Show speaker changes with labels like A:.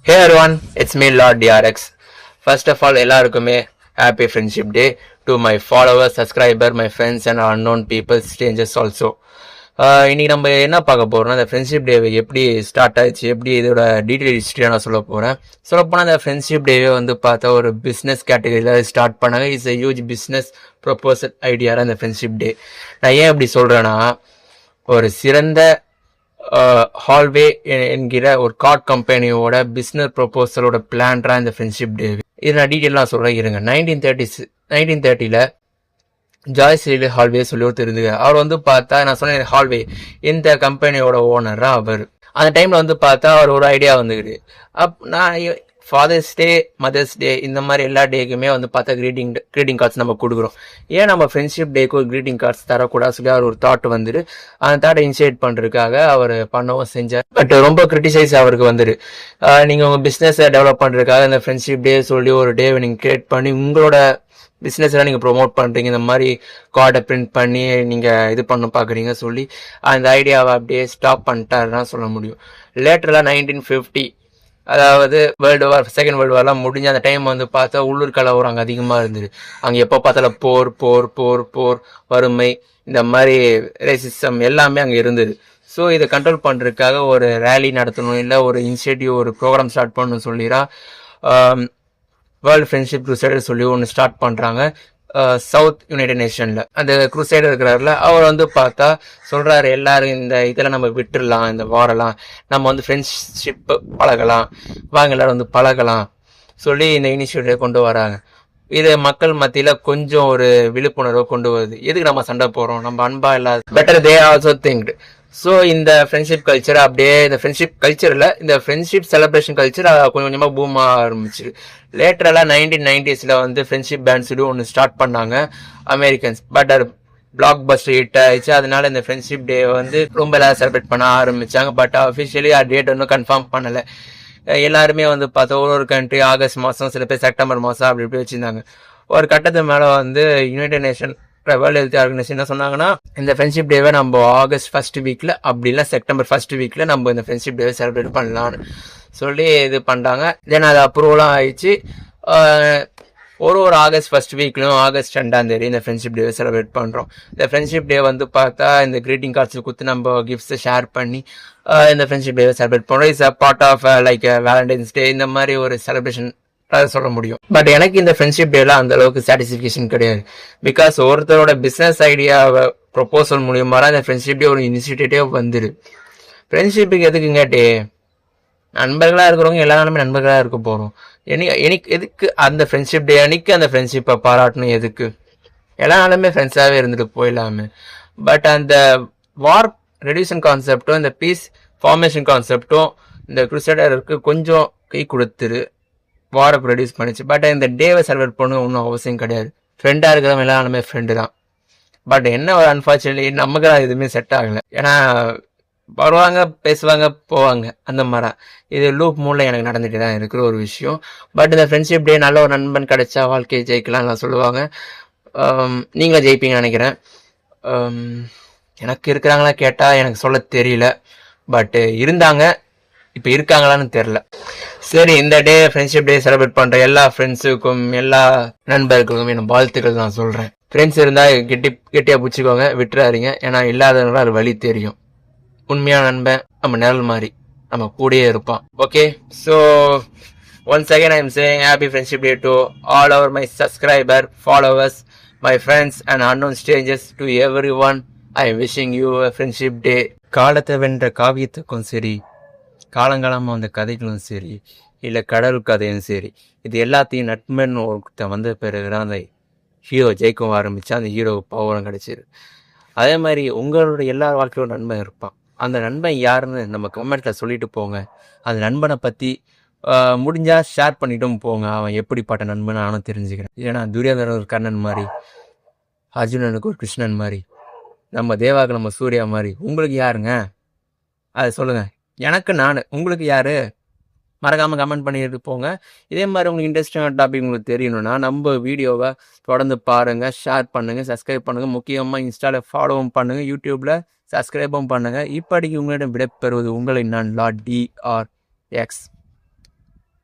A: Hey everyone, it's me Lord DRX. First of all, எல்லாருக்குமே happy friendship day to my followers, subscriber, my friends and unknown people, strangers also. இன்னைக்கு நம்ம என்ன பார்க்க போறோம்னா இந்த friendship day எப்படி start ஆயிடுச்சு, எப்படி இதோட டீட்டெயில் ஹிஸ்ட்ரியா நான் சொல்ல போறேன். சொல்லப்போனால் இந்த ஃப்ரெண்ட்ஷிப் டேவே வந்து பார்த்தா ஒரு பிஸ்னஸ் கேட்டகரியில் ஸ்டார்ட் பண்ணாங்க. It's a huge business proposal idea இந்த ஃப்ரெண்ட்ஷிப் டே. நான் ஏன் அப்படி சொல்றேன்னா, ஒரு சிறந்த ஹால்வே என்கிற ஒரு கார்ட் கம்பெனியோட பிஸ்னஸ் ப்ரொபோசலோட பிளான்ரா இந்த ஃப்ரெண்ட்ஷிப் டே. இது நான் டீட்டெயிலாக சொல்கிறேன் இருங்க. 1930 ஜாய்ஸ் ஹால்வே சொல்லி ஒருத்தர் இருந்துங்க. அவர் வந்து பார்த்தா நான் சொன்னேன் ஹால்வே இந்த கம்பெனியோட ஓனரா அவர். அந்த டைம்ல வந்து பார்த்தா அவர் ஒரு ஐடியா வந்துக்குது. நான் ஃபாதர்ஸ் டே, மதர்ஸ் டே இந்த மாதிரி எல்லா டேக்குமே வந்து பார்த்தா கிரீட்டிங் கார்ட்ஸ் நம்ம கொடுக்குறோம். ஏன் நம்ம ஃப்ரெண்ட்ஷிப் டேக்கு ஒரு கிரீட்டிங் கார்ட்ஸ் தரக்கூடாது சொல்லி அவர் ஒரு தாட் வந்துட்டு அந்த தாட்டை இனிஷியேட் பண்ணுறதுக்காக அவர் பண்ணவும் செஞ்சார். பட் ரொம்ப கிரிட்டிசைஸ் அவருக்கு வந்துடு. நீங்கள் உங்கள் பிஸ்னஸை டெவலப் பண்ணுறதுக்காக இந்த ஃப்ரெண்ட்ஷிப் டே சொல்லி ஒரு டேவை நீங்கள் கிரியேட் பண்ணி உங்களோட பிஸ்னஸ்லாம் நீங்கள் ப்ரொமோட் பண்ணுறீங்க, இந்த மாதிரி கார்டை பிரிண்ட் பண்ணி நீங்கள் இது பண்ண பார்க்குறீங்க சொல்லி அந்த ஐடியாவை அப்படியே ஸ்டாப் பண்ணிட்டாருன்னா சொல்ல முடியும். லேட்டரெலாம் 1950, அதாவது செகண்ட் வேர்ல்டு வார்லாம் முடிஞ்ச அந்த டைம் வந்து பார்த்தா உள்ளூர் கலவரம் அங்கே அதிகமாக இருந்தது. அங்கே எப்போ பார்த்தாலும் போர் போர் போர் போர் வறுமை இந்த மாதிரி ரேசிசம் எல்லாமே அங்கே இருந்தது. ஸோ இதை கண்ட்ரோல் பண்ணுறதுக்காக ஒரு ரேலி நடத்தணும், இல்லை ஒரு இனிஷியேட்டிவ் ஒரு ப்ரோக்ராம் ஸ்டார்ட் பண்ணணும்னு சொல்லிடா வேர்ல்டு ஃப்ரெண்ட்ஷிப் குரூசைடர் சொல்லி ஒன்று ஸ்டார்ட் பண்ணுறாங்க சவுத் யுனைடெட் நேஷனில். அந்த குரூசைடர் இருக்கிறாருல அவர் வந்து பார்த்தா சொல்கிறாரு, எல்லாரும் இந்த இதெல்லாம் நம்ம விட்டுடலாம், இந்த வாரெல்லாம் நம்ம வந்து ஃப்ரெண்ட்ஷிப் பழகலாம், வாங்க எல்லாரும் வந்து பழகலாம் சொல்லி இந்த இனிஷியேட்டிவை கொண்டு வராங்க. இது மக்கள் மத்தியில் கொஞ்சம் ஒரு விழிப்புணர்வை கொண்டு வருது. எதுக்கு நம்ம சண்டை போகிறோம், நம்ம அன்பா இல்லாத பெட்டர் தே ஆல்சோ திங்க்டு. ஸோ இந்த ஃப்ரெண்ட்ஷிப் கல்ச்சர் அப்படியே இந்த ஃப்ரெண்ட்ஷிப் கல்ச்சரில் இந்த ஃப்ரெண்ட்ஷிப் செலிப்ரேஷன் கல்ச்சர் கொஞ்சம் கொஞ்சமாக பூம் ஆரம்பிச்சிரு. லேட்டரெல்லாம் 1990s வந்து ஃப்ரெண்ட்ஷிப் பேண்ட் சொல்லி ஒன்று ஸ்டார்ட் பண்ணாங்க அமெரிக்கன்ஸ். பட் அது பிளாக் பஸ்டர் ஹிட் ஆயிடுச்சு. அதனால இந்த ஃப்ரெண்ட்ஷிப் டே வந்து ரொம்ப எல்லாம் செலிப்ரேட் பண்ண ஆரம்பிச்சாங்க. பட் அஃபிஷியலி டேட் ஒன்றும் கன்ஃபார்ம் பண்ணலை. எல்லாருமே வந்து பார்த்தா ஒரு கண்ட்ரி ஆகஸ்ட் மாதம், சில பேர் செப்டம்பர் மாதம் அப்படி இப்படி வச்சுருந்தாங்க. ஒரு கட்டத்து மேலே வந்து United nation world health organisation என்ன சொன்னாங்கன்னா, இந்த ஃப்ரெண்ட்ஷிப் டேவை நம்ம ஆகஸ்ட் ஃபர்ஸ்ட் வீக்கில் அப்படி இல்லை செப்டம்பர் ஃபர்ஸ்ட் வீக்கில் நம்ம இந்த ஃப்ரெண்ட்ஷிப் டேவை செலிப்ரேட் பண்ணலான்னு சொல்லி இது பண்ணுறாங்க. தென் அது அப்ரூவலாம் ஆயிடுச்சு. ஒரு ஆகஸ்ட் ஃபர்ஸ்ட் வீக்லையும் ஆகஸ்ட் 2 இந்த ஃப்ரெண்ட்ஷிப் டேவை செலிப்ரேட் பண்ணுறோம். இந்த ஃப்ரெண்ட்ஷிப் டே வந்து பார்த்தா இந்த கிரீட்டிங் கார்ட்ஸ் கொடுத்து நம்ம கிஃப்ட்ஸை ஷேர் பண்ணி இந்த ஃப்ரெண்ட்ஷிப் டேவை செலிப்ரேட் பண்ணுறோம். It's a part of like Valentine's day இந்த மாதிரி ஒரு செலிப்ரேஷன் சொல்ல முடியும். பட் எனக்கு இந்த ஃப்ரெண்ட்ஷிப் டேல அந்த அளவுக்கு சாட்டிஸ்ஃபிகேஷன் கிடையாது. பிகாஸ் ஒருத்தரோட பிஸ்னஸ் ஐடியாவை ப்ரொபோசல் மூலியமா இந்த ஃப்ரெண்ட்ஷிப் டே ஒரு இனிஷியேட்டிவ் வந்துரு. ஃப்ரெண்ட்ஷிப்புக்கு எதுக்குங்க டே? நண்பர்களாக இருக்கிறவங்க எல்லாருமே நண்பர்களாக இருக்க போகிறோம். எனக்கு எதுக்கு அந்த ஃப்ரெண்ட்ஷிப் டே அன்னைக்கு அந்த ஃப்ரெண்ட்ஷிப்பை பாராட்டணும்? எதுக்கு? எல்லா நாளுமே ஃப்ரெண்ட்ஸாகவே இருந்துட்டு போயிடலாமே. பட் அந்த வார் ரெடியூஷன் கான்செப்டும் இந்த பீஸ் ஃபார்மேஷன் கான்செப்டும் இந்த குரூசைடருக்கு கொஞ்சம் கை கொடுத்துரு, வாரை ப்ரொடியூஸ் பண்ணிச்சு. பட் இந்த டேவை செலிப்ரேட் பண்ண ஒன்றும் அவசியம் கிடையாது. ஃப்ரெண்டாக இருக்கிறவங்க எல்லாருமே ஃப்ரெண்டு தான். பட் என்ன ஒரு அன்ஃபார்ச்சுனேட்லி நமக்கு தான் எதுவுமே செட் ஆகலை. ஏன்னா வருவாங்க, பேசுவாங்க, போவாங்க, அந்த மாதிரி இது லூப் மூலம் எனக்கு நடந்துட்டு தான் இருக்கிற ஒரு விஷயம். பட் இந்த ஃப்ரெண்ட்ஷிப் டே நல்ல ஒரு நண்பன் கிடைச்சா வாழ்க்கையை ஜெயிக்கலாம்லாம் சொல்லுவாங்க. நீங்களும் ஜெயிப்பீங்கன்னு நினைக்கிறேன். எனக்கு இருக்கிறாங்களா கேட்டால் எனக்கு சொல்ல தெரியல. பட் இருந்தாங்க, இப்போ இருக்காங்களான்னு தெரில. சரி, இந்த டே ஃப்ரெண்ட்ஷிப் டே செலிப்ரேட் பண்ணுற எல்லா ஃப்ரெண்ட்ஸுக்கும் எல்லா நண்பர்களுக்கும் என் வாழ்த்துக்கள் நான் சொல்கிறேன். ஃப்ரெண்ட்ஸ் இருந்தால் கெட்டியாக பிடிச்சிக்கோங்க, விட்டுறாதீங்க. ஏன்னா இல்லாதவங்களாம் அது வழி தெரியும். உண்மையான நண்பன் நம்ம நிழல் மாதிரி நம்ம கூடயே இருப்பான். Okay, so once again I am saying happy friendship day to all over my subscriber, followers, my friends and unknown strangers. To every one I am wishing you a friendship day. காலத்தை வென்ற காவியத்துக்கும் சரி, காலங்காலமாக வந்த கதைகளும் சரி, இல்லை கடல் கதையும் சரி, இது எல்லாத்தையும் நட்புன்னு ஒருத்தன் வந்த பிறகுதான் அந்த ஹீரோ ஜெயிக்கவும் ஆரம்பித்தா, அந்த ஹீரோவுக்கு பவரம் கிடைச்சிரு. அதே மாதிரி உங்களோட எல்லா வாழ்க்கையோட நண்பன் இருப்பான். அந்த நண்பன் யாருன்னு நம்ம கமெண்ட்டில் சொல்லிட்டு போங்க. அந்த நண்பனை பற்றி முடிஞ்சால் ஷேர் பண்ணிட்டும் போங்க. அவன் எப்படிப்பட்ட நண்பன் நானும் தெரிஞ்சுக்கிறேன். ஏன்னா துரியோதனன் ஒரு கர்ணன் மாதிரி, அர்ஜுனனுக்கு ஒரு கிருஷ்ணன் மாதிரி, நம்ம தேவாவுக்கு நம்ம சூர்யா மாதிரி. உங்களுக்கு யாருங்க? அதை சொல்லுங்கள். எனக்கு நான், உங்களுக்கு யார்? மறக்காமல் கமெண்ட் பண்ணிட்டு போங்க. இதே மாதிரி உங்களுக்கு இன்ட்ரெஸ்டிங்கான டாபிக் உங்களுக்கு தெரியணும்னா நம்ம வீடியோவை தொடர்ந்து பாருங்கள், ஷேர் பண்ணுங்கள், சப்ஸ்கிரைப் பண்ணுங்கள். முக்கியமாக இன்ஸ்டாவில் ஃபாலோவும் பண்ணுங்கள், யூடியூப்பில் சப்ஸ்கிரைபும் பண்ணுங்கள். இப்படிக்கு உங்களிடம் விடைபெறுவது உங்களை நான் லார்ட் DRX.